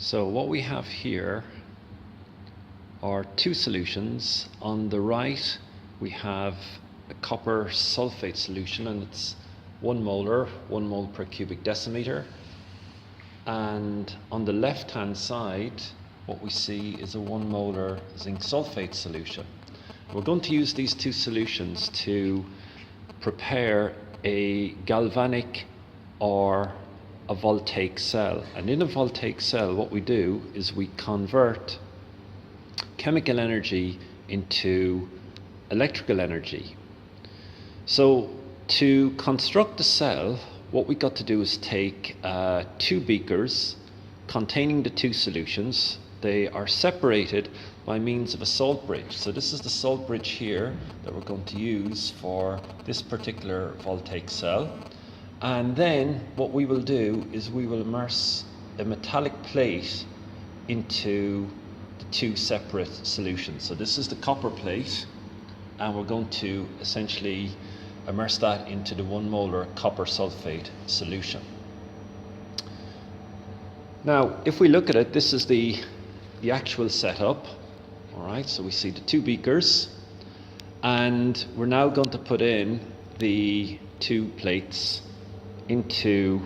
So what we have here are two solutions. On the right we have a copper sulfate solution, and it's 1 molar, 1 mole per cubic decimeter. And on the left hand side what we see is a 1 molar zinc sulfate solution. We're going to use these two solutions to prepare a galvanic or a voltaic cell. And in a voltaic cell what we do is we convert chemical energy into electrical energy. So to construct the cell, what we got to do is take two beakers containing the two solutions. They are separated by means of a salt bridge. So this is the salt bridge here that we're going to use for this particular voltaic cell. And then what we will do is we will immerse a metallic plate into the two separate solutions. So this is the copper plate, and we're going to essentially immerse that into the 1 molar copper sulfate solution. Now if we look at it, this is the actual setup. Alright, so we see the two beakers, and we're now going to put in the two plates into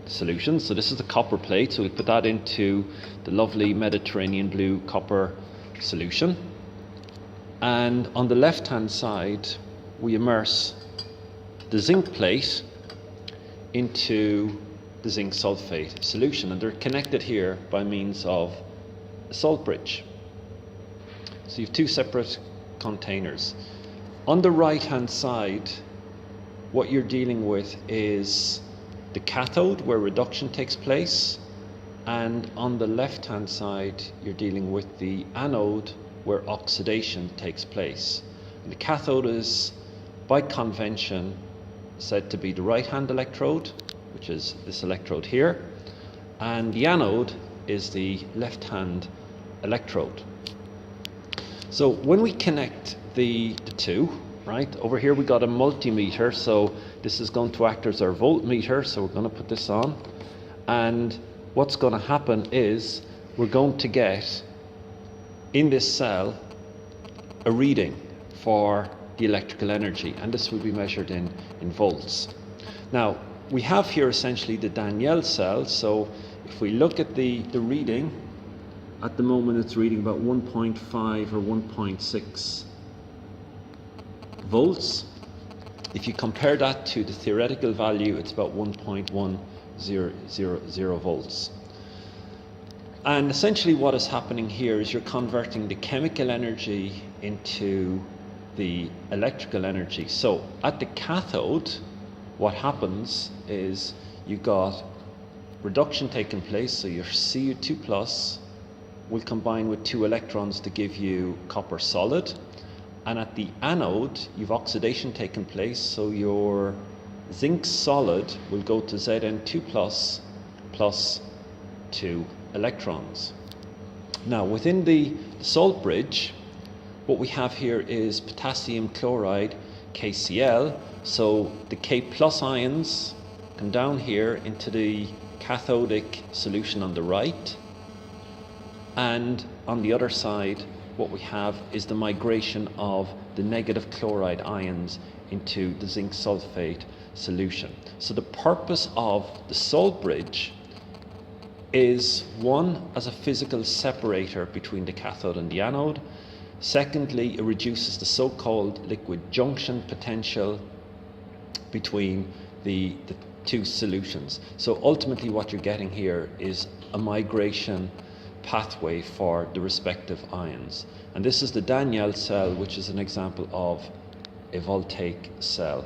the solution. So this is the copper plate, so we put that into the lovely Mediterranean blue copper solution. And on the left hand side we immerse the zinc plate into the zinc sulfate solution, and they're connected here by means of a salt bridge. So you have two separate containers. On the right hand side what you're dealing with is the cathode, where reduction takes place, and on the left hand side you're dealing with the anode, where oxidation takes place. And the cathode is by convention said to be the right hand electrode, which is this electrode here, and the anode is the left hand electrode. So when we connect the two, right, over here we got a multimeter, so this is going to act as our voltmeter. So we're going to put this on, and what's going to happen is we're going to get in this cell a reading for the electrical energy, and this will be measured in volts. Now we have here essentially the Daniell cell. So if we look at the reading, at the moment it's reading about 1.5 or 1.6 volts. If you compare that to the theoretical value, it's about 1.100 volts. And essentially what is happening here is you're converting the chemical energy into the electrical energy. So at the cathode what happens is you got reduction taking place, so your Cu2 plus will combine with 2 electrons to give you copper solid. And at the anode you've oxidation taking place, so your zinc solid will go to Zn2 plus 2 electrons. Now within the salt bridge what we have here is potassium chloride, KCl. So the K plus ions come down here into the cathodic solution on the right, and on the other side what we have is the migration of the negative chloride ions into the zinc sulfate solution. So the purpose of the salt bridge is, one, as a physical separator between the cathode and the anode. Secondly, it reduces the so-called liquid junction potential between the two solutions. So ultimately what you're getting here is a migration pathway for the respective ions. And this is the Daniell cell, which is an example of a voltaic cell.